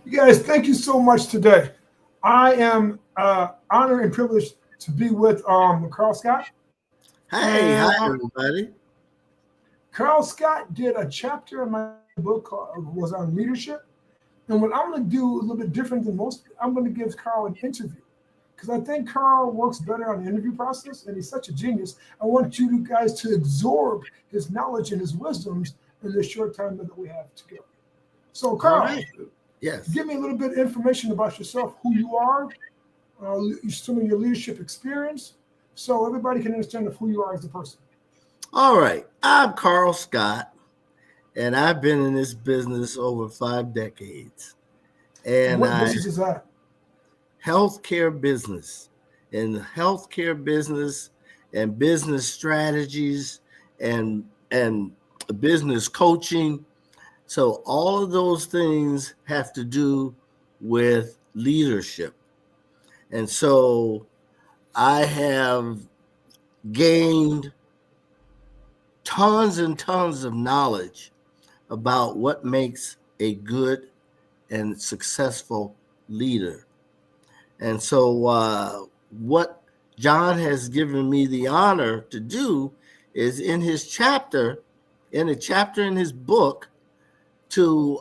You guys, thank you so much today. I am honored and privileged to be with Carl Scott. Hey, And hi everybody. Carl Scott did a chapter in my book called, was on leadership. And what I'm going to do a little bit different than most, I'm going to give Carl an interview because I think Carl works better on the interview process, and he's such a genius. I want you guys to absorb his knowledge and his wisdoms in this short time that we have together. So, All right. Carl, Yes. give me a little bit of information about yourself, who you are, some of your leadership experience, so everybody can understand of who you are as a person. All right. I'm Carl Scott, and I've been in this business over 5 decades. And And what I business is that? healthcare business, in healthcare business and business strategies and business coaching. So all of those things have to do with leadership. And so I have gained tons and tons of knowledge about what makes a good and successful leader. And so, what John has given me the honor to do is in a chapter in his book, to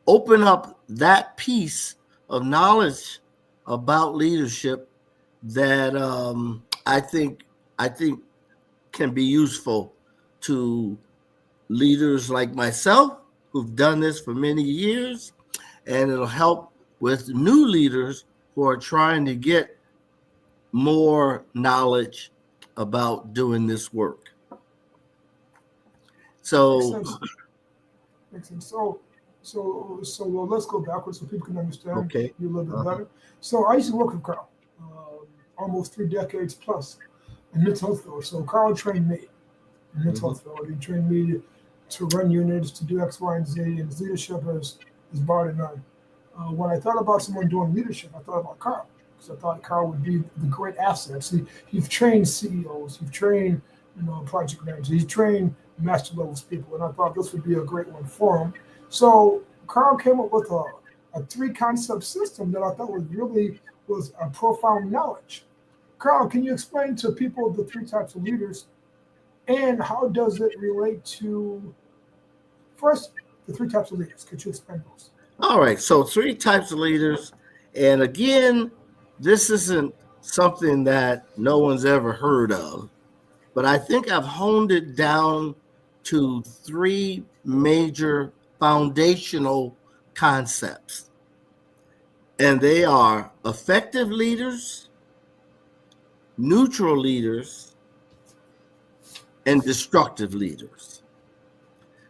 open up that piece of knowledge about leadership that I think can be useful to leaders like myself who've done this for many years, and it'll help with new leaders who are trying to get more knowledge about doing this work. Makes So, sense. Makes sense. So well, let's go backwards so people can understand okay. you a little bit Uh-huh. better. So I used to work with Carl, almost 3 decades plus in mental health field. So Carl trained me in mental Hmm. health field. He trained me to run units, to do X, Y, and Z, and his leadership is bar to none. When I thought about someone doing leadership, I thought about Carl because I thought Carl would be the great asset. See, you've trained CEOs, you've trained project managers, you've trained master levels people, and I thought this would be a great one for him. So Carl came up with a three concept system that I thought was a profound knowledge. Carl, can you explain to people the three types of leaders and how does it relate to first the three types of leaders? Could you explain those? All right. So, three types of leaders. And again, this isn't something that no one's ever heard of, but I think I've honed it down to three major foundational concepts. And they are effective leaders, neutral leaders, and destructive leaders.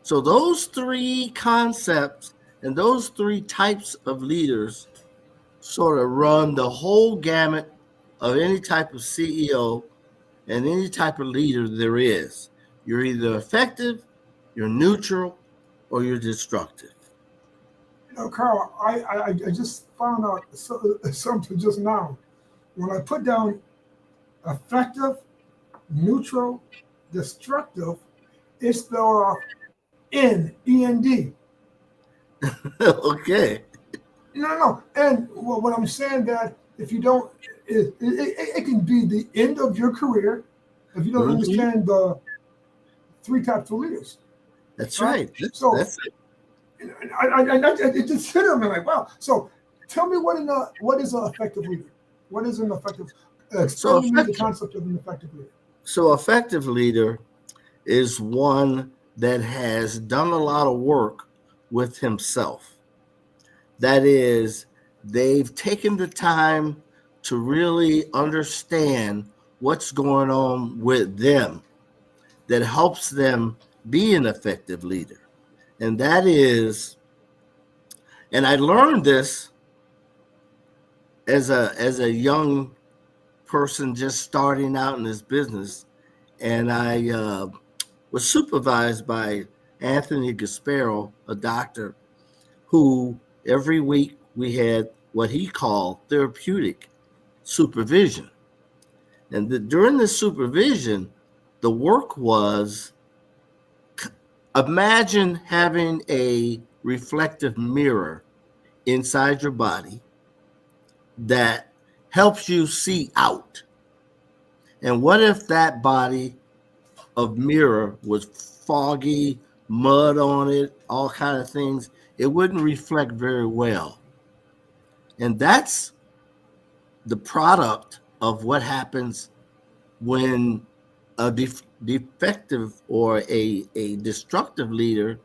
So, those three concepts and those three types of leaders sort of run the whole gamut of any type of CEO and any type of leader there is. You're either effective, you're neutral, or you're destructive. Carl, I just found out something just now. When I put down effective, neutral, destructive, it's spelled off N-E-N-D. Okay. No. And what I'm saying that if you don't, it can be the end of your career if you don't Hmm. understand the three types of leaders, That's right? right. So That's it. it just hit on me like, wow. So tell me what is an effective leader? What is an effective? So Explain to me the effective. concept of an effective leader. So effective leader is one that has done a lot of work with himself. That is, they've taken the time to really understand what's going on with them that helps them be an effective leader. And that is, and I learned this as a young person just starting out in this business, and I was supervised by Anthony Gasparo, a doctor, who every week we had what he called therapeutic supervision. And during the supervision, the work was, imagine having a reflective mirror inside your body that helps you see out. And what if that body of mirror was foggy, mud on it, all kind of things? It wouldn't reflect very well. And that's the product of what happens when a defective or a destructive leader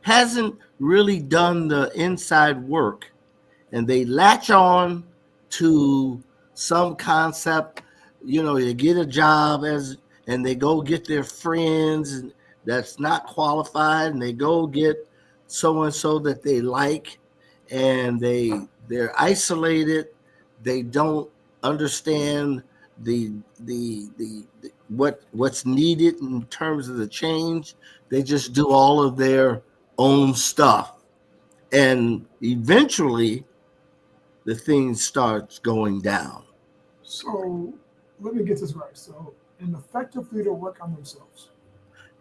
hasn't really done the inside work, and they latch on to some concept. They get a job and they go get their friends that's not qualified, and they go get so and so that they like, and they're isolated. They don't understand what's needed in terms of the change. They just do all of their own stuff, and eventually the thing starts going down. So let me get this right. So an effective leader work on themselves.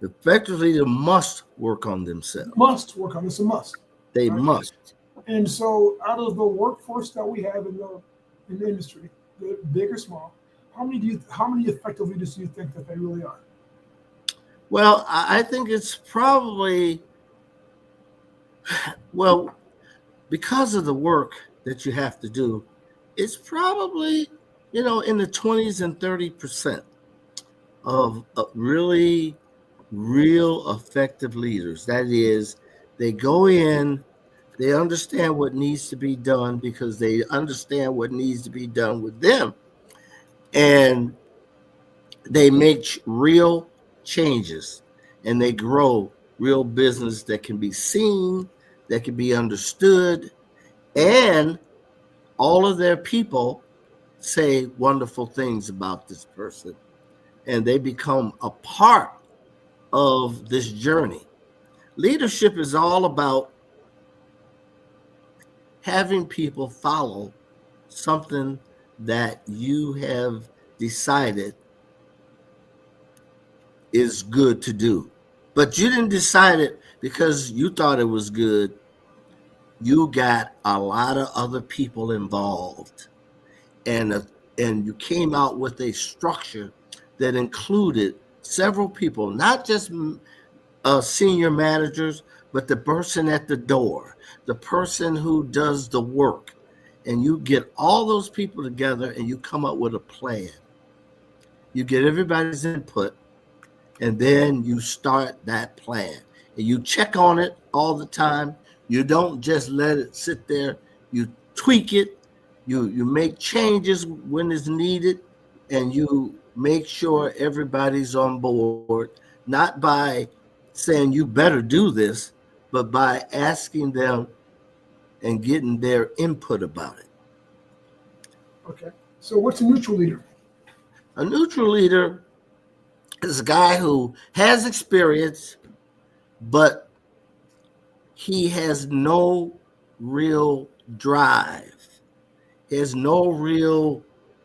The effective leader must work on themselves. Must work on this. A must. They right? must. And so out of the workforce that we have in the industry, big or small, how many effective leaders do you think that they really are? Well, I think it's probably, because of the work that you have to do, it's probably, in the 20s and 30% of really real effective leaders. That is, they go in, they understand what needs to be done because they understand what needs to be done with them. And they make real changes, and they grow real business that can be seen, that can be understood, and all of their people say wonderful things about this person, and they become a part of this journey. Leadership is all about having people follow something that you have decided is good to do. But you didn't decide it because you thought it was good. You got a lot of other people involved, and you came out with a structure that included several people, not just senior managers, but the person at the door, the person who does the work. And you get all those people together and you come up with a plan. You get everybody's input, and then you start that plan. And you check on it all the time. You don't just let it sit there. You tweak it. You make changes when it's needed, and you make sure everybody's on board, not by saying you better do this, but by asking them and getting their input about it. Okay. So what's a neutral leader? A neutral leader is a guy who has experience, but he has no real drive. He has no real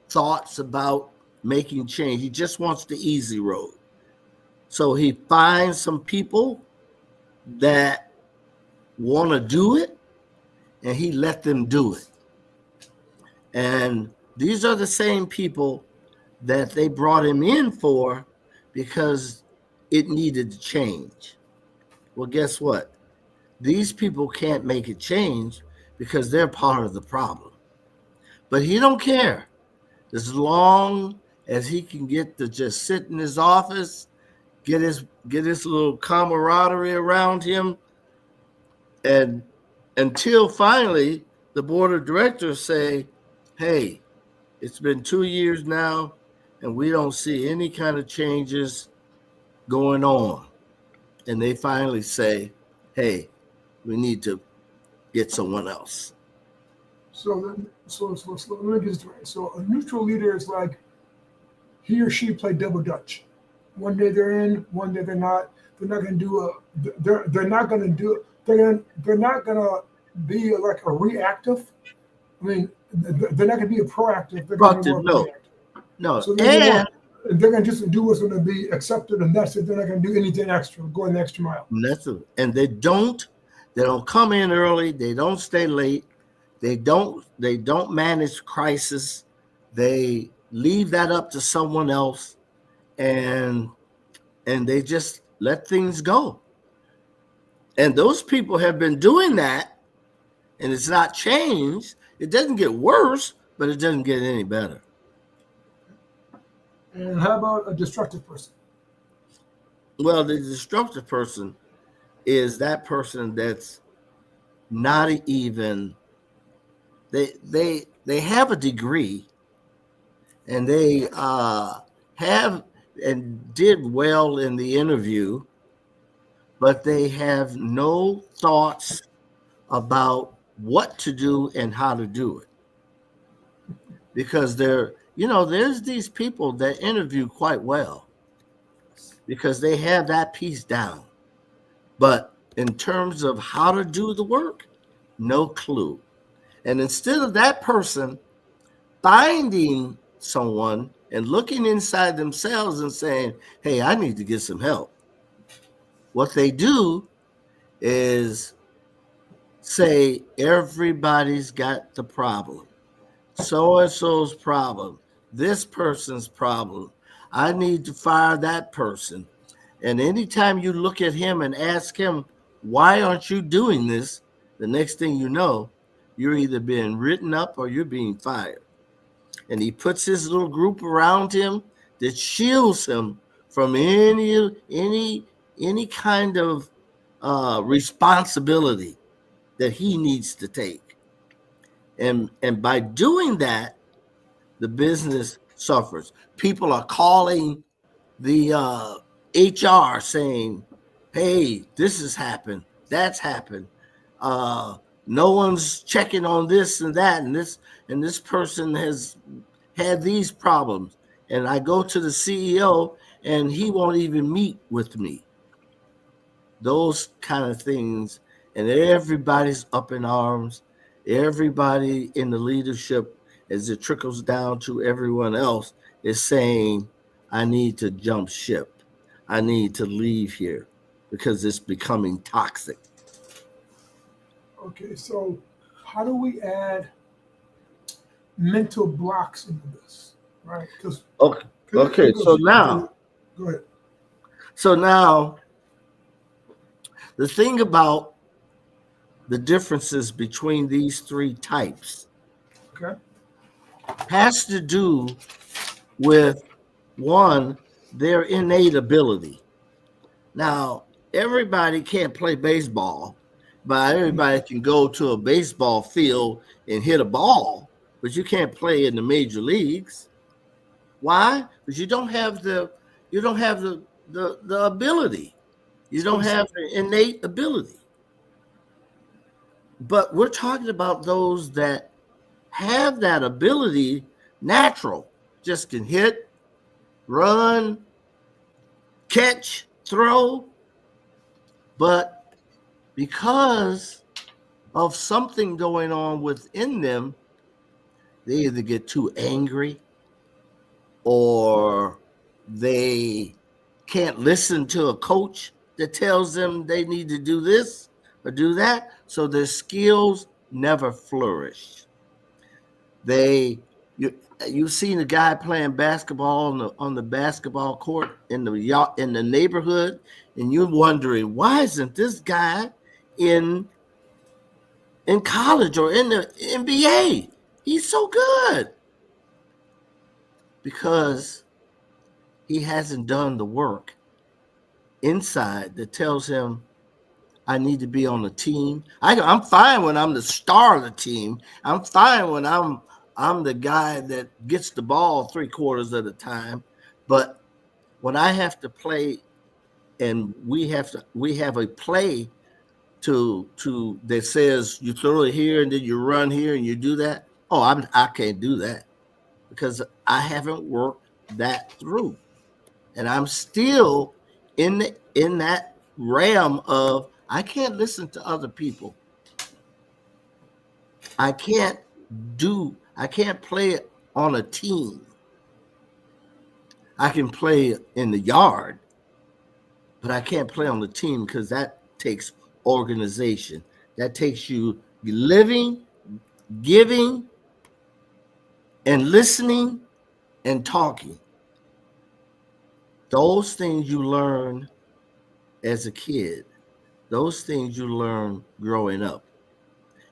thoughts about making change. He just wants the easy road. So he finds some people that want to do it, and he let them do it. And these are the same people that they brought him in for because it needed to change. Well, guess what? These people can't make it change because they're part of the problem. But he don't care. As long as he can get to just sit in his office, get his little camaraderie around him, and until finally the board of directors say, hey, it's been 2 years now, and we don't see any kind of changes going on. And they finally say, hey, we need to get someone else. So let me get this right. So a neutral leader is like he or she play double dutch. One day they're in, one day they're not. They're not going to do they're not going to be like a reactive. I mean, they're not going to be a proactive. They're going to be more reactive. No. So they're going to just do what's going to be accepted, and that's it. They're not going to do anything extra, go an extra mile. And they don't come in early. They don't stay late. They don't manage crisis. They leave that up to someone else, and they just let things go. And those people have been doing that, and it's not changed. It doesn't get worse, but it doesn't get any better. And how about a destructive person? Well, the destructive person is that person that's not even they have a degree, and they have and did well in the interview, but they have no thoughts about what to do and how to do it. Because there's these people that interview quite well because they have that piece down. But in terms of how to do the work, no clue. And instead of that person finding someone and looking inside themselves and saying, hey, I need to get some help, what they do is say, everybody's got the problem. So-and-so's problem. This person's problem. I need to fire that person. And anytime you look at him and ask him, why aren't you doing this? The next thing you know, you're either being written up or you're being fired. And he puts his little group around him that shields him from any kind of responsibility that he needs to take. And by doing that, the business suffers. People are calling the HR saying, hey, this has happened, that's happened. No one's checking on this and that, and this person has had these problems. And I go to the CEO and he won't even meet with me. Those kind of things. And everybody's up in arms. Everybody in the leadership, as it trickles down to everyone else, is saying, I need to jump ship. I need to leave here because it's becoming toxic. Okay, so how do we add mental blocks into this, right? Okay. So now, go ahead. So now, the thing about the differences between these three types, okay, has to do with, one, their innate ability. Now, everybody can't play baseball, but everybody can go to a baseball field and hit a ball, but you can't play in the major leagues. Why? Because you don't have the ability. You don't have the innate ability. But we're talking about those that have that ability natural, just can hit, run, catch, throw. But because of something going on within them, they either get too angry or they can't listen to a coach that tells them they need to do this or do that. So their skills never flourish. You've seen a guy playing basketball on the basketball court in the neighborhood, and you're wondering, why isn't this guy in college or in the NBA? He's so good. Because he hasn't done the work inside that tells him, I need to be on the team. I'm fine when I'm the star of the team. I'm fine when I'm the guy that gets the ball 3/4 of the time. But when I have to play, and we have a play to that says you throw it here and then you run here and you do that. Oh, I can't do that because I haven't worked that through, and I'm still in that realm of I can't listen to other people. I can't play on a team. I can play in the yard, but I can't play on the team because that takes organization. That takes you living giving and listening and talking. Those things you learn as a kid. Those things you learn growing up.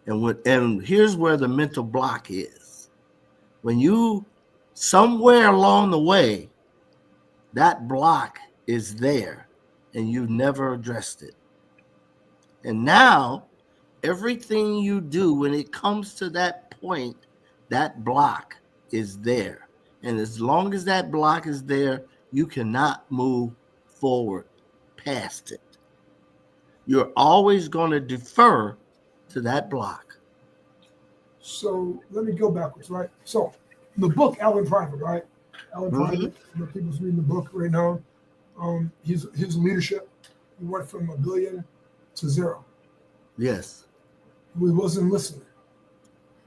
And here's where the mental block is. When you somewhere along the way, that block is there and you never addressed it. And now everything you do when it comes to that point, that block is there. And as long as that block is there, you cannot move forward past it. You're always going to defer to that block. So let me go backwards, right? So the book Alan Private, right? Alan Private, people's reading the book right now. His leadership, he went from $1 billion to 0. Yes. He wasn't listening.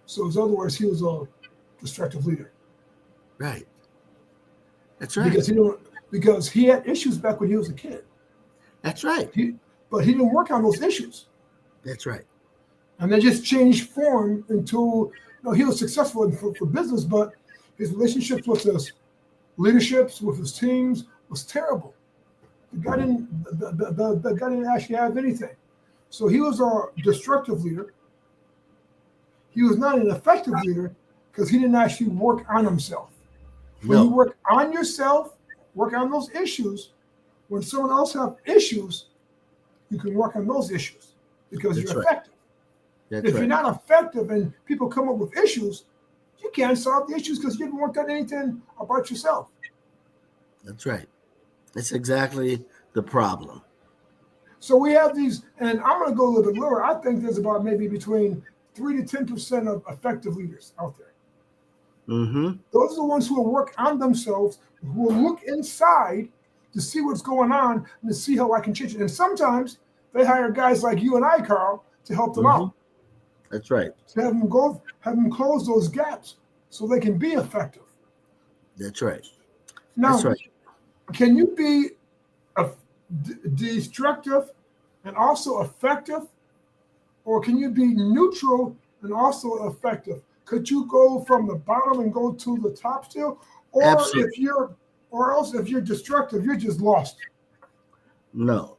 So in other words, he was a destructive leader. Right. That's right. Because he had issues back when he was a kid. That's right. But he didn't work on those issues. That's right. And they just changed form into, he was successful for business, but his relationships with his leaderships, with his teams was terrible. The guy didn't actually have anything. So he was a destructive leader. He was not an effective leader because he didn't actually work on himself. When you work on yourself, work on those issues, when someone else has issues, you can work on those issues because you're effective. If you're not effective and people come up with issues, you can't solve the issues because you haven't worked on anything about yourself. That's right. That's exactly the problem. So we have these, and I'm going to go a little bit lower. I think there's about maybe between 3 to 10% of effective leaders out there. Mm-hmm. Those are the ones who will work on themselves, who will look inside to see what's going on and to see how I can change it. And sometimes they hire guys like you and I, Carl, to help them out. That's right. To have them close those gaps so they can be effective. That's right. Now, that's right. Can you be destructive and also effective? Or can you be neutral and also effective? Could you go from the bottom and go to the top still? Or Absolutely. if you're destructive, you're just lost. No.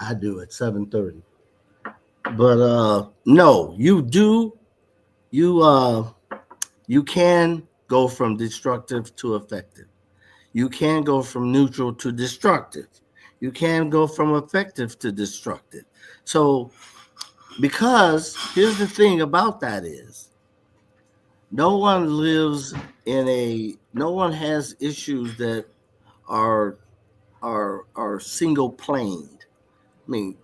I do at 7:30. But no, you can go from destructive to effective. You can go from neutral to destructive. You can go from effective to destructive. So, because here's the thing about that is, no one has issues that are single planed. I mean,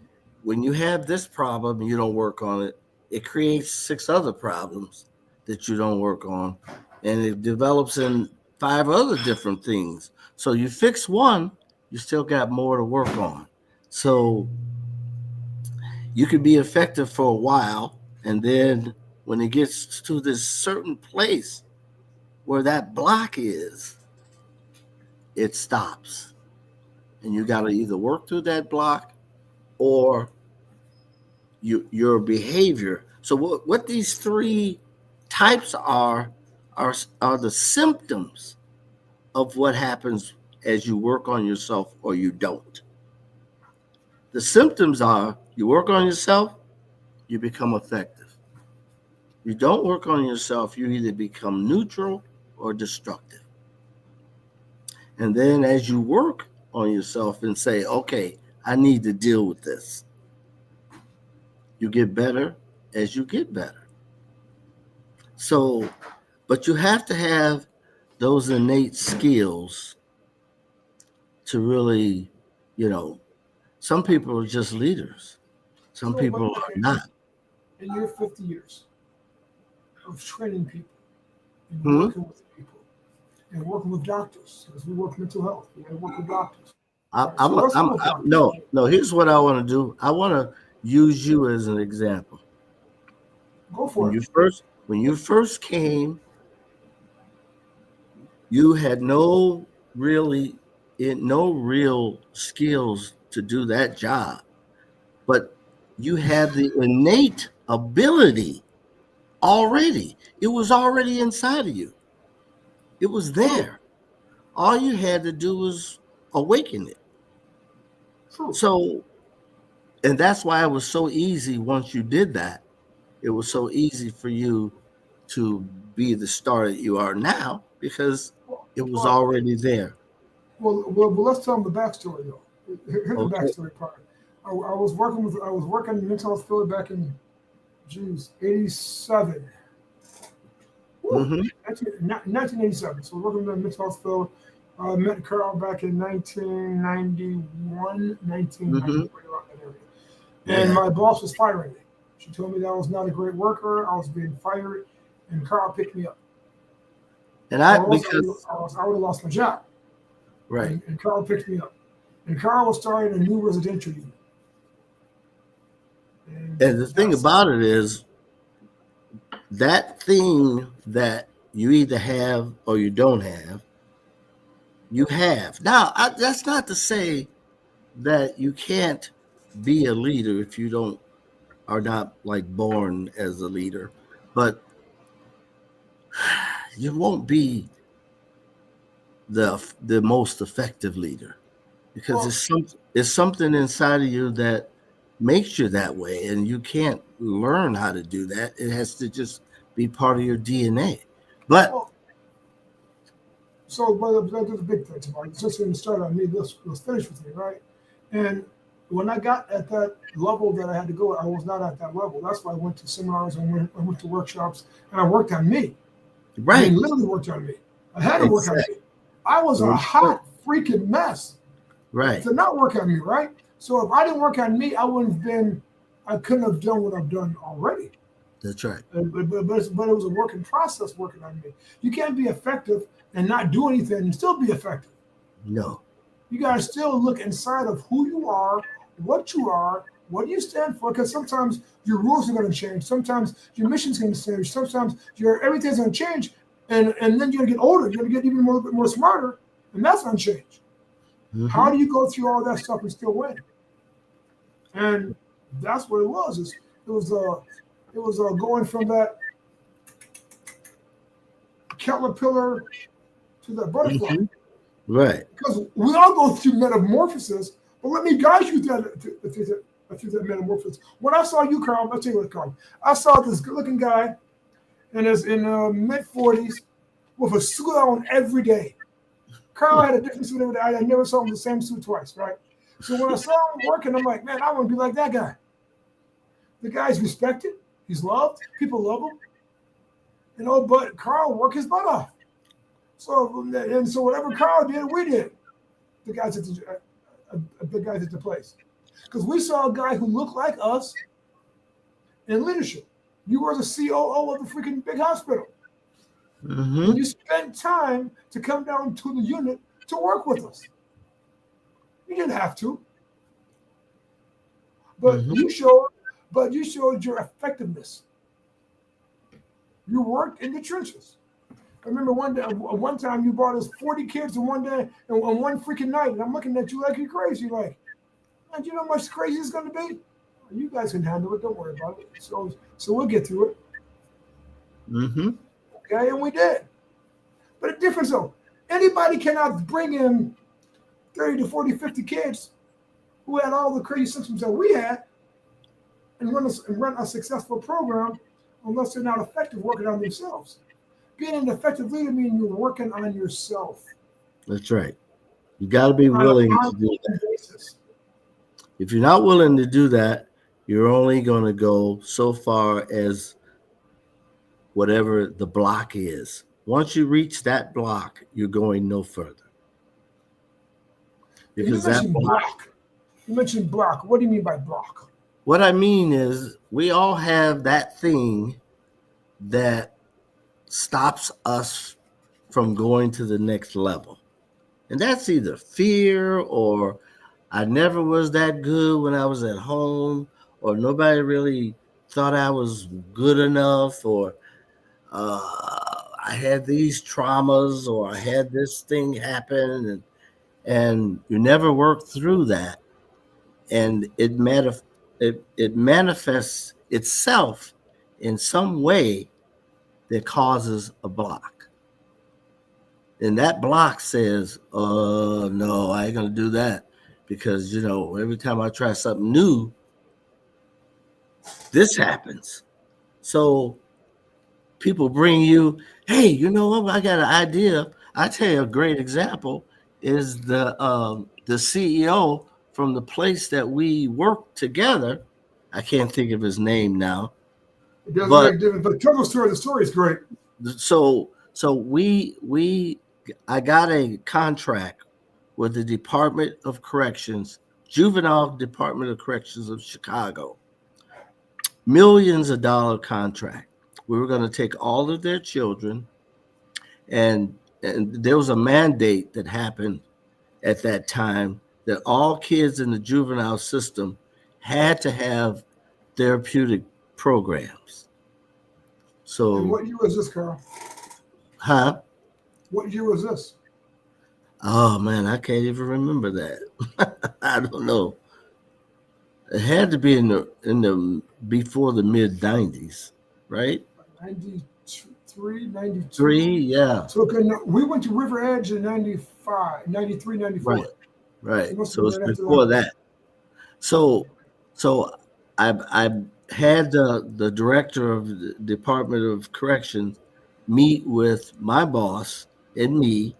when you have this problem and you don't work on it, it creates 6 other problems that you don't work on, and it develops in 5 other different things. So you fix one, you still got more to work on. So you could be effective for a while, and then when it gets to this certain place where that block is, it stops. And you got to either work through that block or your behavior. So what these 3 types are the symptoms of what happens as you work on yourself or you don't. The symptoms are you work on yourself, you become effective. You don't work on yourself, you either become neutral or destructive. And then as you work on yourself and say, okay, I need to deal with this, you get better as you get better. So, but you have to have those innate skills to really, some people are just leaders. Some people are not. In your 50 years of training people and working with people and working with doctors, because we work mental health, we work with doctors. No, here's what I want to do. I want to use you as an example. Go for it. When you first came, you had no real skills to do that job, but you had the innate ability already. It was already inside of you. It was True. there. All you had to do was awaken it. True. So, and that's why it was so easy once you did that. It was so easy for you to be the star that you are now because it was Well, already there. let's tell them the backstory though. Here's the Okay. backstory part. I was working in the mental health field back in, geez, 87. Woo, Mm-hmm. 1987. So working in the mental health field. I met Carl back in 1991, 1990, Mm-hmm. right around that area. And Yeah. my boss was firing me. She told me that I was not a great worker. I was being fired, and Carl picked me up. And I Or else I because would have lost my job. right. And Carl picked me up. And Carl was starting a new residential unit. And And the thing that's about it is that thing that you either have or you don't have, you have. Now, that's not to say that you can't be a leader if you don't are not like born as a leader, but you won't be the most effective leader because well, it's something inside of you that makes you that way, and you can't learn how to do that. It has to just be part of your DNA. But well. So, but there's a big thing tomorrow. Just going to start on me. Let's finish with me, right? And when I got at that level that I had to go, I was not at that level. That's why I went to seminars and I went to workshops, and I worked on me. I mean, right, literally worked on me. I had to work on exactly, me. I was a hot freaking mess right. to not work on me, right? So if I didn't work on me, I couldn't have done what I've done already. That's right. But it was a working process working on me. You can't be effective and not do anything and still be effective. No. You got to still look inside of who you are, what you stand for, because sometimes your rules are going to change. Sometimes your mission's going to change. Sometimes your everything's going to change. And then you're going to get older. You're going to get even more, more smarter. And that's going to change. How Hmm. do you go through all that stuff and still win? And that's what it was. It was going from that caterpillar to that butterfly. Hmm. Right. Because we all go through metamorphosis, but let me guide you through that metamorphosis. When I saw you, Carl, I'll tell you what, Carl. I saw this good-looking guy in mid-40s with a suit on every day. Carl had a different suit every day. I never saw him the same suit twice, right? So when I saw him working, I'm like, man, I want to be like that guy. The guy's respected. He's loved. People love him. But Carl worked his butt off. So whatever Carl did, we did. The guys at the place, because we saw a guy who looked like us in leadership. You were the COO of the freaking big hospital, and Hmm. you spent time to come down to the unit to work with us. You didn't have to, but Hmm. you showed your effectiveness. You worked in the trenches. I remember one time you brought us 40 kids in one day and on one freaking night, and I'm looking at you like you're crazy. Like, man, do you know how much crazy it's going to be? You guys can handle it. Don't worry about it. So we'll get through it. Hmm. Okay, and we did. But the difference though, anybody cannot bring in 30 to 40, 50 kids who had all the crazy symptoms that we had and run a successful program unless they're not effective working on themselves. Being an effective leader means you're working on yourself That's right. You got to be on an willing to do ongoing that. basis. If you're not willing to do that, you're only going to go so far as whatever the block is. Once you reach that block, you're going no further And you because that mentioned block. block. You mentioned block. What do you mean by block? What I mean is, we all have that thing that stops us from going to the next level. And that's either fear or I never was that good when I was at home, or nobody really thought I was good enough, or I had these traumas, or I had this thing happen, and you never work through that, and it manifests itself in some way that causes a block. And that block says, no, I ain't going to do that because, every time I try something new, this happens. So people bring you, hey, you know what? I got an idea. I tell you a great example is the CEO from the place that we work together. I can't think of his name now. It doesn't make a difference. But tell the story. The story is great. So I got a contract with the Department of Corrections, Juvenile Department of Corrections of Chicago. Millions of dollar contract. We were going to take all of their children, and there was a mandate that happened at that time that all kids in the juvenile system had to have therapeutic programs. So, and what year was this, Carl? Huh? What year was this? Oh man, I can't even remember that. I don't know. It had to be in the before the mid 90s, right? 93, 92. 3, yeah. So we went to River Edge in 95, 93, 94. Right. So it's before that. So I had the director of the Department of Corrections meet with my boss and me,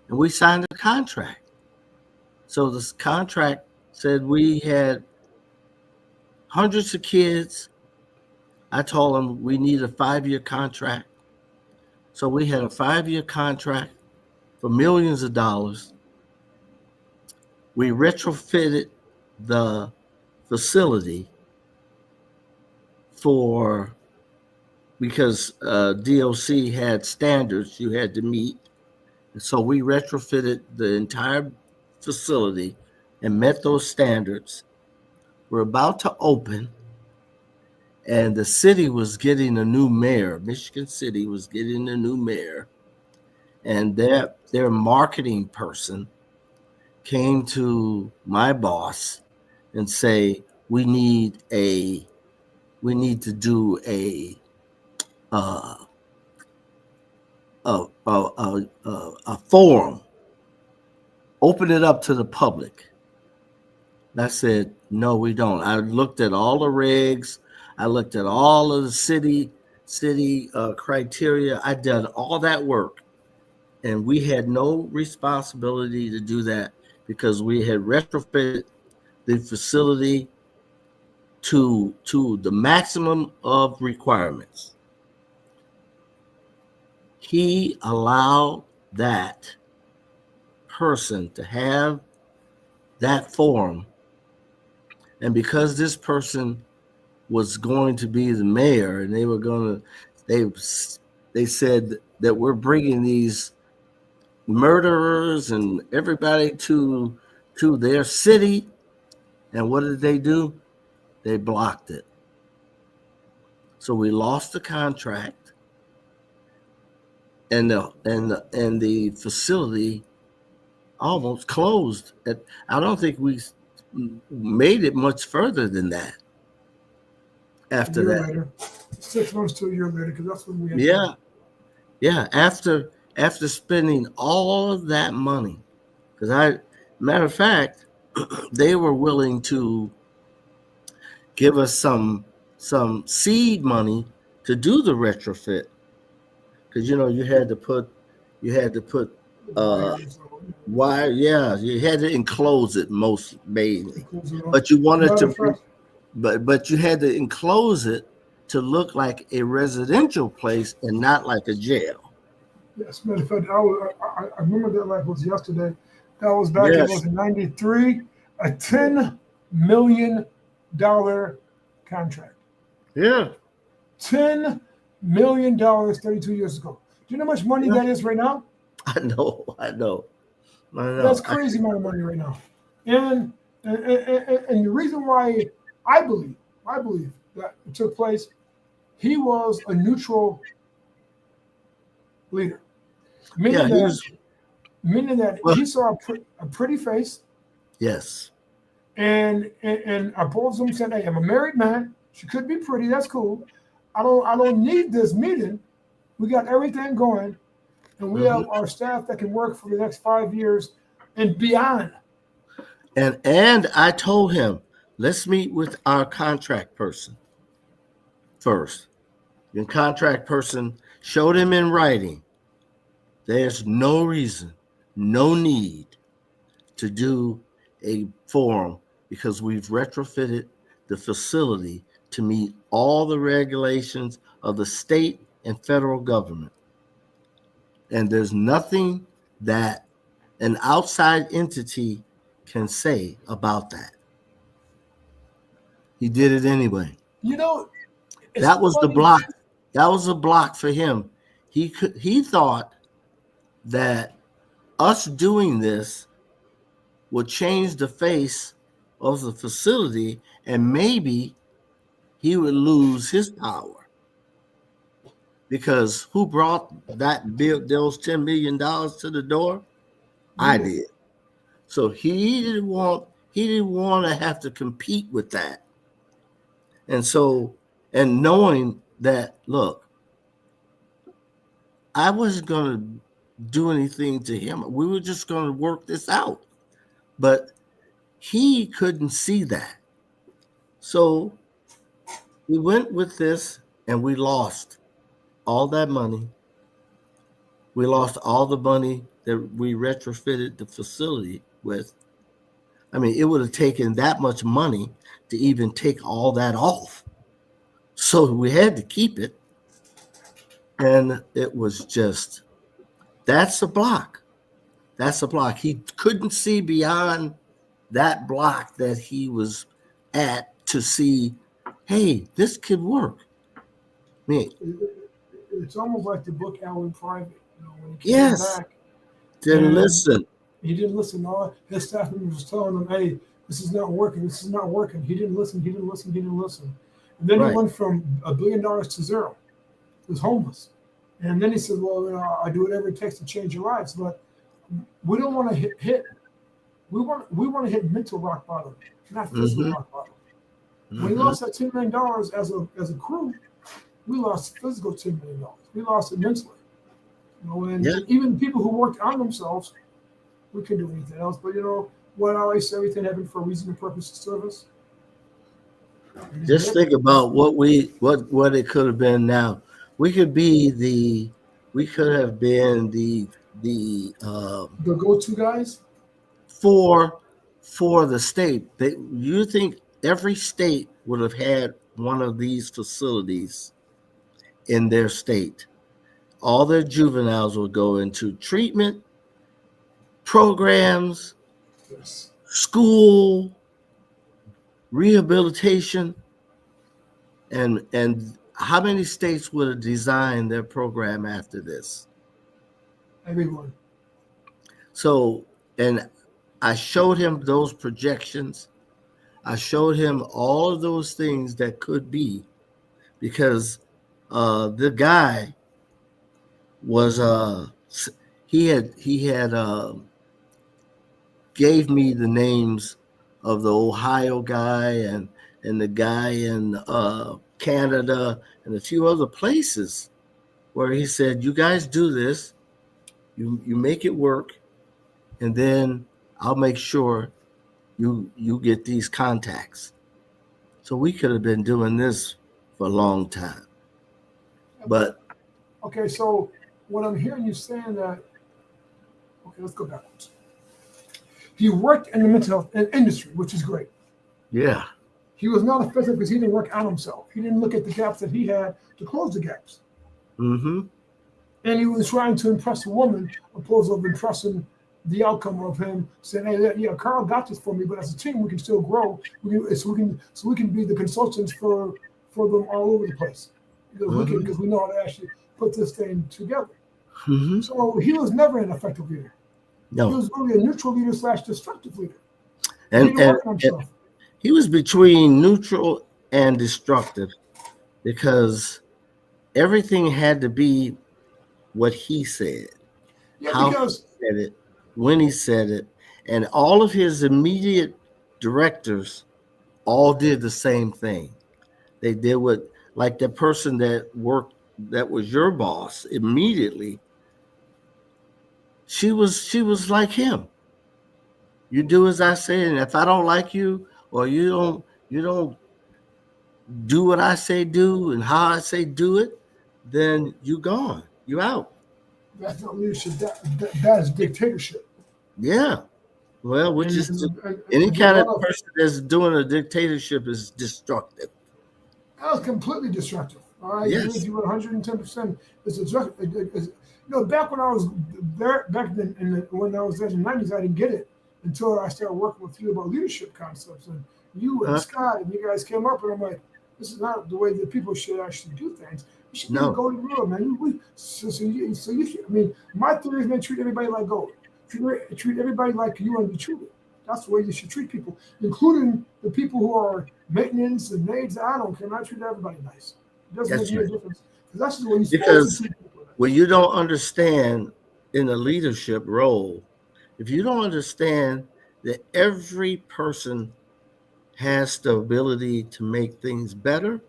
and we signed a contract. So this contract said we had hundreds of kids. I told them we need a 5-year contract. So we had a 5-year contract for millions of dollars. We retrofitted the facility because DOC had standards you had to meet. And so we retrofitted the entire facility and met those standards. We're about to open, and the city was getting a new mayor. Michigan City was getting a new mayor, and their marketing person came to my boss and say, we need to do a forum, open it up to the public. And I said, no, we don't. I looked at all the regs. I looked at all of the city criteria. I did all that work, and we had no responsibility to do that because we had retrofitted the facility to the maximum of requirements. He allowed that person to have that forum, and because this person was going to be the mayor, and they said that we're bringing these murderers and everybody to their city, and what did they do? They blocked it. So we lost the contract, and the facility almost closed. I don't think we made it much further than that. After that, later, 6 months to a year later, because that's when we had. Yeah. After spending all of that money, because matter of fact, they were willing to give us some seed money to do the retrofit, because you had to put wire. Yeah, you had to enclose it mainly, but you wanted to. But you had to enclose it to look like a residential place and not like a jail. Yes, matter of fact, I remember that like it was yesterday. That was back in 93, a $10 million contract. Yeah. $10 million 32 years ago. Do you know how much money that is right now? I know. That's crazy amount of money right now. And the reason why I believe that it took place, he was a neutral leader. Meaning that he saw a pretty face. Yes. And opposed him, said, hey, I'm a married man. She could be pretty. That's cool. I don't need this meeting. We got everything going, and we Mhm. have our staff that can work for the next 5 years and beyond. And I told him, let's meet with our contract person first. The contract person showed him in writing. There's no reason, no need to do a forum because we've retrofitted the facility to meet all the regulations of the state and federal government. And there's nothing that an outside entity can say about that. He did it anyway. You know, it's That was the funny. block. That was a block for him. He thought that us doing this would change the face of the facility and maybe he would lose his power. Because who brought that bill, those $10 million to the door? I did. So he didn't want to have to compete with that. And so, and knowing that, look, I wasn't going to do anything to him. We were just going to work this out. But he couldn't see that. So we went with this and we lost all that money. We lost all the money that we retrofitted the facility with. I mean, it would have taken that much money to even take all that off. So we had to keep it. And it was just, that's a block. That's a block. He couldn't see beyond that block that he was at to see, hey, this could work. I mean, It's almost like the book Alan Private. When he came yes, back, then and listen. he didn't listen. All his staff members was telling him, "Hey, this is not working. This is not working." He didn't listen. He didn't listen. He didn't listen. And then Right. he went from $1 billion to zero. He was homeless. And then he said, "Well, I do whatever it takes to change your lives." But we don't want to hit. We want to hit mental rock bottom, not physical rock bottom. When we lost that $10 million as a crew, we lost physical $10 million. We lost it mentally. And even people who worked on themselves, we couldn't do anything else. But what I always say, everything happened for a reason and purpose of service. Just think about what it could have been now. We could have been the go-to guys for the state. You think every state would have had one of these facilities in their state? All their juveniles would go into treatment programs, yes. School, rehabilitation, and how many states would have designed their program after this? Everyone. So, and I showed him those projections. I showed him all of those things that could be, because the guy was he had gave me the names of the Ohio guy and the guy in Canada and a few other places where he said, you guys do this, you make it work, and then I'll make sure you get these contacts. So we could have been doing this for a long time. But okay, so what I'm hearing you saying that, okay, let's go backwards. He worked in the mental health industry, which is great. yeah. He was not effective because he didn't work on himself. He didn't look at the gaps that he had to close the gaps. Mm-hmm. And he was trying to impress a woman, opposed to impressing the outcome of him saying, "Hey, yeah, Carl got this for me, but as a team, we can still grow. So we can be the consultants for them all over the place because we know how to actually put this thing together." Mm-hmm. So he was never an effective leader. No. He was really a neutral leader / destructive leader. And he was between neutral and destructive because everything had to be what he said. Yeah, how because he said it, when he said it, and all of his immediate directors all did the same thing. They did what like the person that was your boss immediately, she was like him. You do as I say, and if I don't like you, or you don't do what I say do and how I say do it, then you gone. You out. That's not leadership. That is dictatorship. Yeah. Well, which And, is and, and, any and a kind of lot of person that's doing a dictatorship is destructive. that was completely destructive. I agree with Yes. you 110%. It's destructive. Back when I was there, back when I was there in the 90s, I didn't get it until I started working with you about leadership concepts. And you and Huh? Scott and you guys came up, and I'm like, this is not the way that people should actually do things. You should be the No. golden rule, man. So you should, I mean, my theory is, man, treat everybody like gold. Treat everybody like you want to be treated. That's the way you should treat people, including the people who are maintenance and maids. I don't care. I treat everybody nice. It doesn't make That's me a right. difference. Because that's the way you're supposed to Because treat people. when you don't understand in a leadership role, if you don't understand that every person has the ability to make things better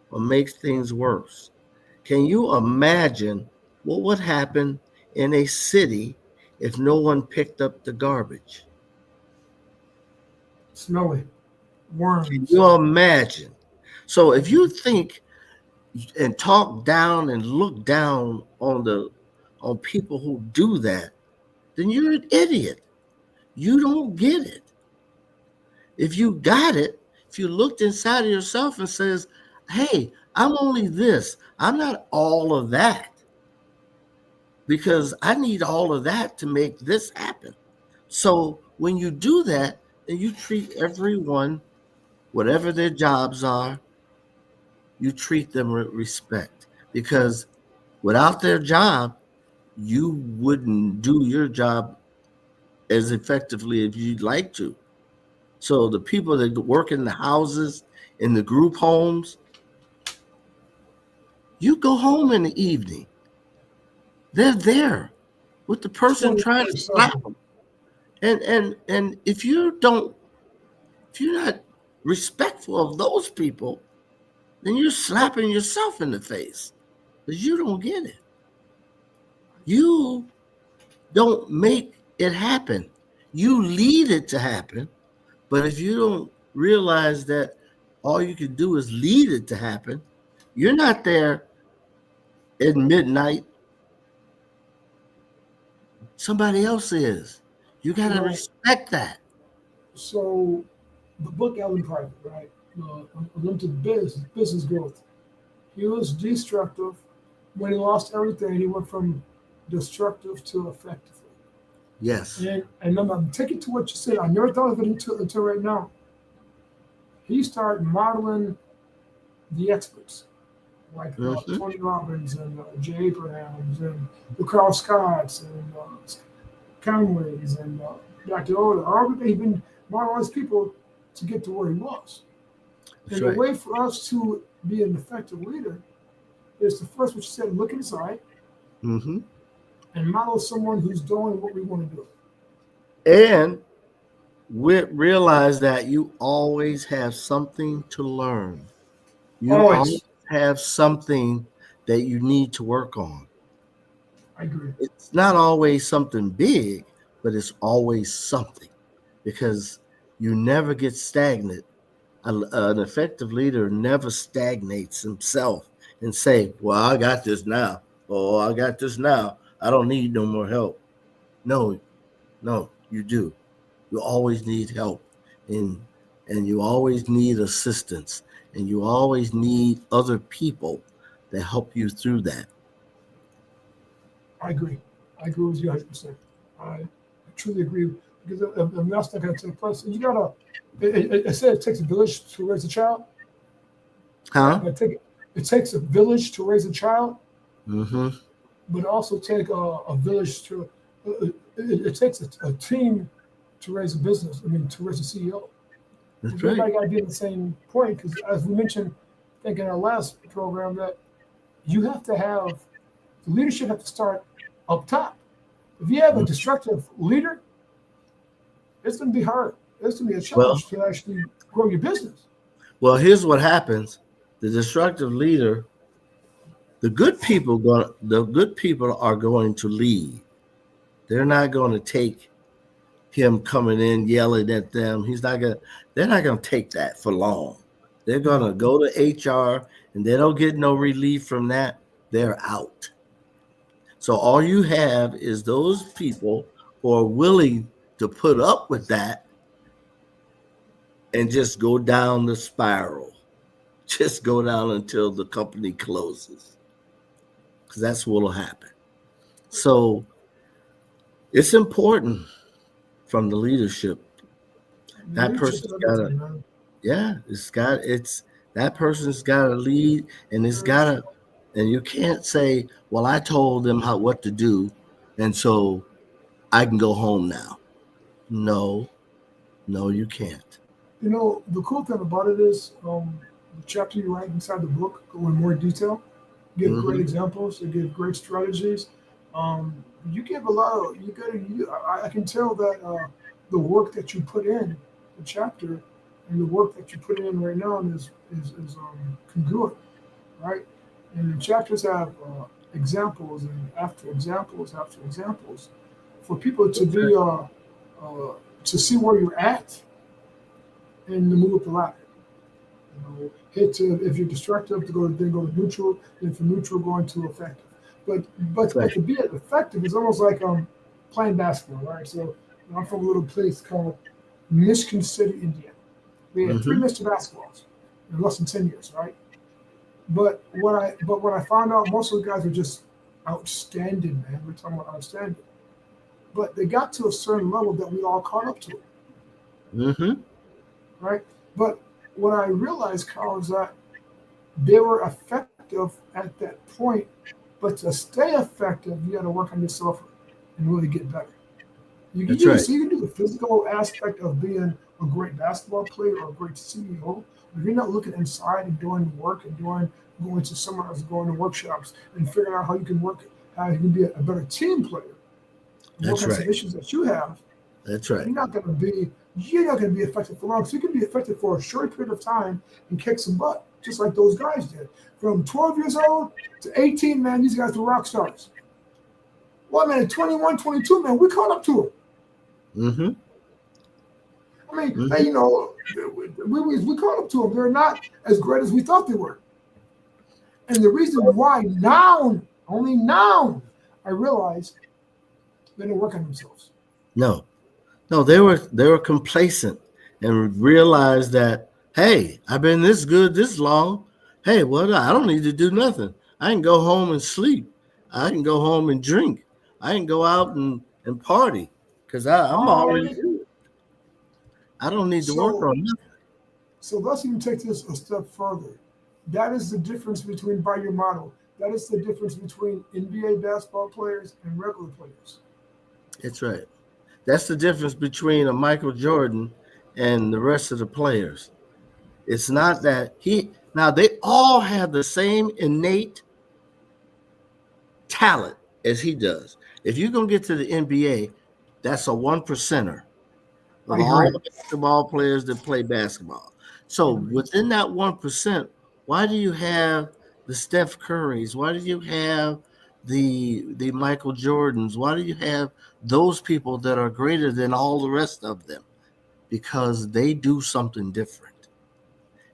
or make things worse, can you imagine what would happen in a city if no one picked up the garbage? Smelly Can worms. you imagine? So if you think and talk down and look down on people who do that, then you're an idiot. You don't get it. If you got it, if you looked inside of yourself and says, "Hey, I'm only this. I'm not all of that because I need all of that to make this happen." So when you do that, then you treat everyone, whatever their jobs are, you treat them with respect because without their job, you wouldn't do your job as effectively as you'd like to. So the people that work in the houses, in the group homes, you go home in the evening. They're there with the person trying to slap 24/7. them. And if you're not respectful of those people, then you're slapping yourself in the face because you don't get it. You don't make it happen. You lead it to happen. But if you don't realize that all you can do is lead it to happen, you're not there at midnight. Somebody else is. You got to Well, respect that. so the book Ellen Private, right? Unlimited business growth. He was destructive. When he lost everything, he went from destructive to effective. Yes. And I'm taking to what you said. I never thought of it until right now. He started modeling the experts like Hmm. Tony Robbins and Jay Abrahams and the Carl Scotts and Conways and Dr. Oda. All of he's been modeling these people to get to where he was. That's And the right. way for us to be an effective leader is to first, what you said, look inside Hmm. and model someone who's doing what we want to do. And realize that you always have something to learn. You always Always. have something that you need to work on. I agree. It's not always something big, but it's always something because you never get stagnant. An effective leader never stagnates himself and say, "Well, I got this now. Oh, I got this now. I don't need no more help." No, no, you do. You always need help, and you always need assistance, and you always need other people to help you through that. I agree. I agree with you 100%. I truly agree because if that's not going to take place, you gotta. It said it takes a village to raise a child, right? Huh? It takes a village to raise a child, Mm-hmm. but it also take a village to. It takes a team to raise a business. I mean, to raise a CEO. That's right. Everybody got to be at the same point because, as we mentioned, I think in our last program, that you have to have the leadership have to start up top. If you have a Mm. destructive leader, it's going to be hard. It's going to be a Well, challenge to actually grow your business. well, here's what happens. The destructive leader, the good people are going to lead. They're not going to take him coming in yelling at them. They're not gonna take that for long. They're gonna go to HR and they don't get no relief from that. They're out. So all you have is those people who are willing to put up with that and just go down the spiral. Just go down until the company closes. Because that's what will happen. So it's important from the leadership. That person's got to, that person's got to lead, and and you can't say, well, I told them what to do, and so I can go home now. No, you can't. You know, the cool thing about it is the chapter you write inside the book go in more detail, give great examples, you give great strategies. You give a lot of, I can tell that the work that you put in the chapter and the work that you put in right now is congruent, right? And the chapters have examples and after examples after examples for people to be to see where you're at and to move up the ladder. You know, if you're destructive, go to neutral, and if you're neutral, go into effective. But to be effective is almost like playing basketball, right? So I'm from a little place called Michigan City, Indiana. We had 3 Mr. Basketballs in less than 10 years, right? But when I found out most of the guys were just outstanding, man. We're talking about outstanding. But they got to a certain level that we all caught up to. Right? But what I realized, Carl, is that they were effective at that point, but to stay effective, you got to work on yourself and really get better. You can do the physical aspect of being a great basketball player or a great CEO. If you're not looking inside and doing work and going to somewhere else, going to workshops and figuring out how you can be a better team player. Work on some issues that you have. That's right. You're not going to be effective for long. So you can be effective for a short period of time and kick some butt, just like those guys did. From 12 years old to 18, man, these guys were rock stars. Well, man, at 21, 22, man, we caught up to them. I mean, they, we caught up to them. They're not as great as we thought they were. And the reason why now, only now, I realized they didn't work on themselves. No, they were complacent and realized that, hey, I've been this good this long. Hey, well, I don't need to do nothing. I can go home and sleep. I can go home and drink. I can go out and party because I'm already good. I don't need to work on nothing. So let's even take this a step further. That is the difference between, by your model, that is the difference between NBA basketball players and regular players. That's right. That's the difference between a Michael Jordan and the rest of the players. It's not that now they all have the same innate talent as he does. If you're going to get to the NBA, that's a 1%er of all the basketball players that play basketball. So within that 1%, why do you have the Steph Currys? Why do you have the Michael Jordans? Why do you have those people that are greater than all the rest of them? Because they do something different.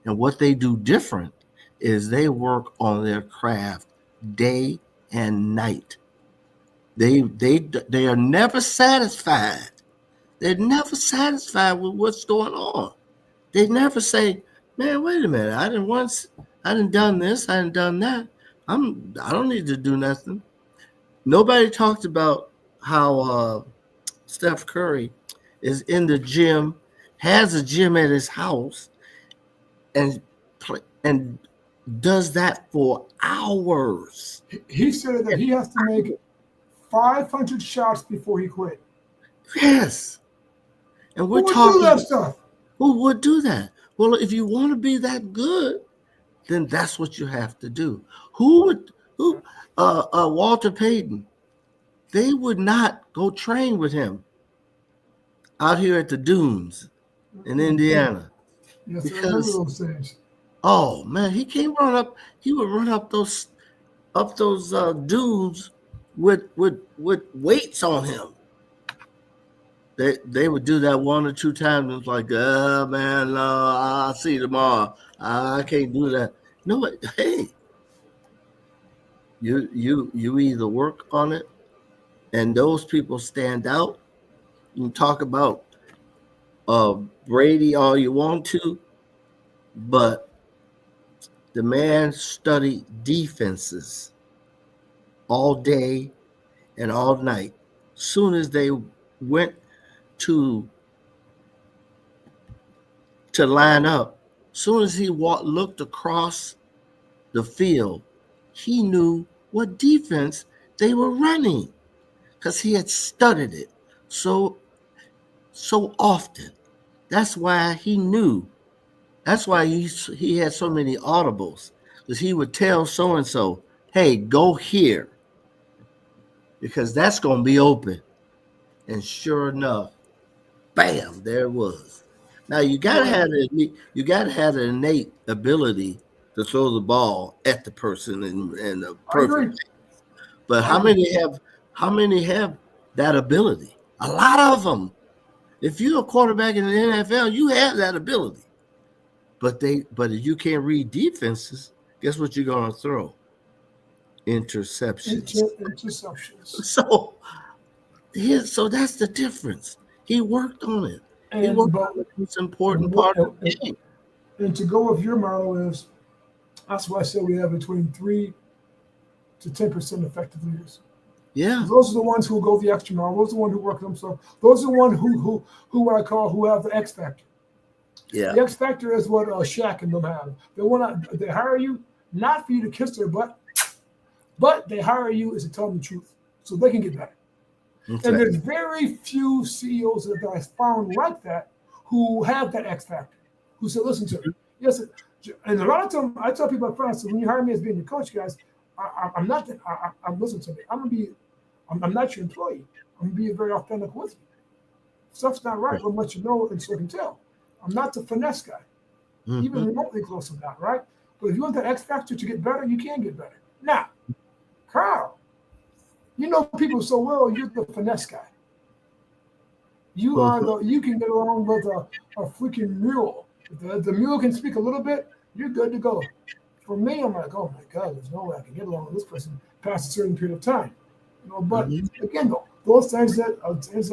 And what they do different is they work on their craft day and night. They are never satisfied. They're never satisfied with what's going on. They never say, man, wait a minute. I done done this. I done done that. I don't need to do nothing. Nobody talked about how Steph Curry is in the gym, has a gym at his house, and does that for hours. He said that he has to make 500 shots before he quit. Yes. And we're talking. Who would do that stuff? Who would do that? Well, if you want to be that good, then that's what you have to do. Walter Payton, they would not go train with him out here at the dunes in Indiana. Yes, because I remember those things. Oh man, he can't run up. He would run up those dudes with weights on him. They would do that one or two times. It's like, man, I'll see you tomorrow. I can't do that. No, hey, you either work on it, and those people stand out. You can talk about Brady all you want to, but the man studied defenses all day and all night. Soon as they went to line up, soon as he looked across the field, he knew what defense they were running because he had studied it so often. That's why he knew. That's why he had so many audibles, because he would tell so and so, "Hey, go here," because that's going to be open. And sure enough, bam, there it was. Now you gotta have an innate ability to throw the ball at the person and the perfect. But how many have that ability? A lot of them. If you're a quarterback in the NFL, you have that ability. But if you can't read defenses, guess what you're gonna throw? Interceptions. So that's the difference. He worked on it. It's important part of the game. And to go with your model is, that's why I said we have between 3 to 10% effective leaders. Yeah. Those are the ones who go the extra mile. Those are the ones who work themselves. Those are the ones who what I call who have the X factor. Yeah. The X factor is what Shaq and them have. They hire you not for you to kiss their butt, but they hire you is to tell them the truth so they can get better. Okay. And there's very few CEOs that I found like that who have that X factor, who say, listen to me. Yes, and a lot of times I tell people, friends, so when you hire me as being your coach, guys, I'm not that. I'm listen to me. I'm not your employee. I'm gonna be very authentic with you. If stuff's not right, I'll let you know and so I can tell. I'm not the finesse guy, even remotely close to that, right? But if you want that X factor to get better, you can get better. Now, Carl, you know people so well, you're the finesse guy. You can get along with a freaking mule. If the mule can speak a little bit, you're good to go. For me, I'm like, oh my God, there's no way I can get along with this person past a certain period of time. But again, though, those things that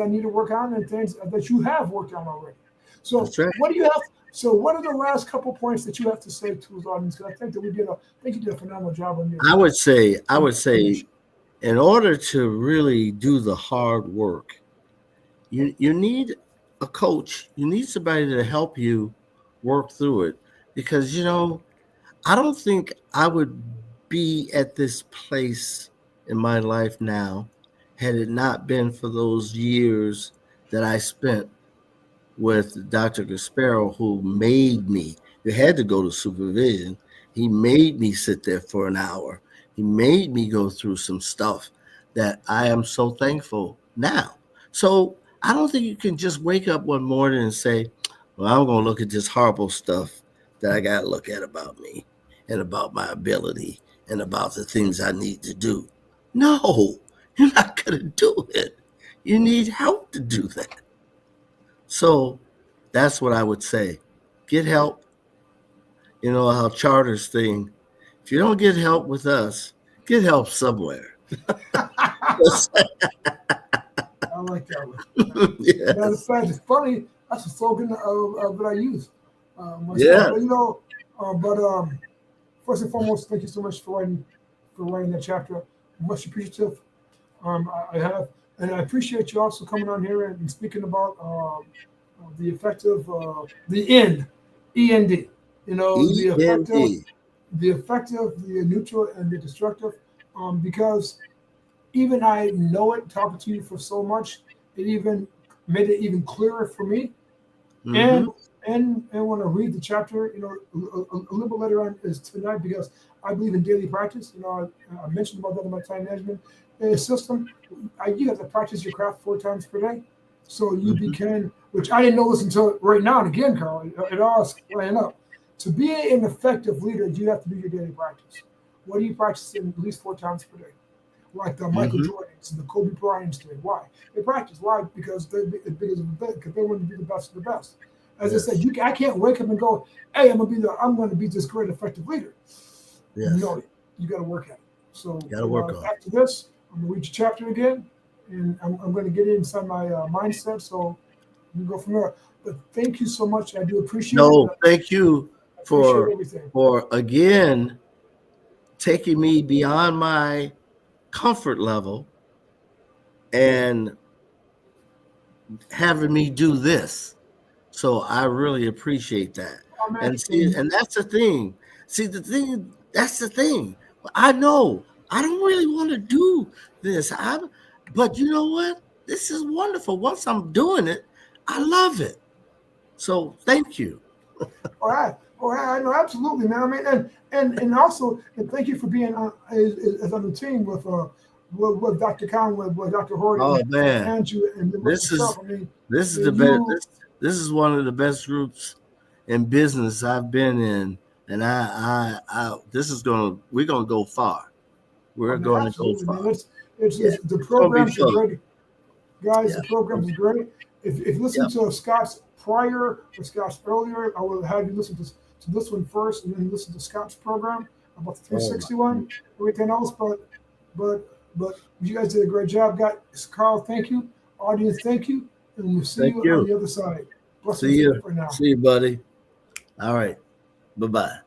I need to work on and things that you have worked on already. So what do you have? So what are the last couple points that you have to say to his audience? Because I think that you did a phenomenal job on your. I would say, in order to really do the hard work, you need a coach. You need somebody to help you work through it, because I don't think I would be at this place in my life now had it not been for those years that I spent with Dr. Gasparo, who made me. You had to go to supervision. He made me sit there for an hour. He made me go through some stuff that I am so thankful now. So I don't think you can just wake up one morning and say, well, I'm going to look at this horrible stuff that I got to look at about me and about my ability and about the things I need to do. No, you're not going to do it. You need help to do that. So that's what I would say. Get help. You know how Charter's thing, if you don't get help with us, get help somewhere. I like that one. Yes. Matter of fact, it's funny. That's a slogan that I use. Yeah. But first and foremost, thank you so much for writing that chapter. I'm much appreciative. I appreciate you also coming on here and speaking about the effective, the END. The effective, the neutral, and the destructive. Because even I know it, talking to you for so much, it even made it even clearer for me. And when I read the chapter, a little bit later on is tonight, because I believe in daily practice. I mentioned about that in my time management system. You have to practice your craft 4 times per day, so you can, which I didn't know this until right now. And again, Carl, it all is playing up. To be an effective leader, you have to do your daily practice. What do you practice in at least 4 times per day? Like the Michael Jordans and the Kobe Bryants did. Why? They practice. Why? Because they're because they want to be the best of the best. As I said, I can't wake up and go, "Hey, I'm going to be this great effective leader." Yes. No, you got to work at it. So got to work on after this, I'm going to read your chapter again, and I'm going to get it inside my mindset. So we go from there. But thank you so much. I do appreciate it. No, thank you for everything. Again taking me beyond my comfort level and having me do this. So I really appreciate that. And see, and that's the thing. See, that's the thing. I know I don't really want to do this. But you know what? This is wonderful. Once I'm doing it, I love it. So thank you. All right. I know, absolutely, man. I mean, and also, and thank you for being as on the team with Dr. Conway, with Dr. Horton, oh man, Andrew, and this myself. is this is the best. This is one of the best groups in business I've been in, and we're gonna go far. We're going to go far. Man. The programs are great, guys. The programs are great. If you listen to Scott's prior or Scott's earlier, I will have you listen to this one first, and then listen to Scott's program about the 361, everything else. But you guys did a great job, guys. Carl, thank you. Audience, thank you, and we'll see you on the other side. See you, buddy. All right. Bye-bye.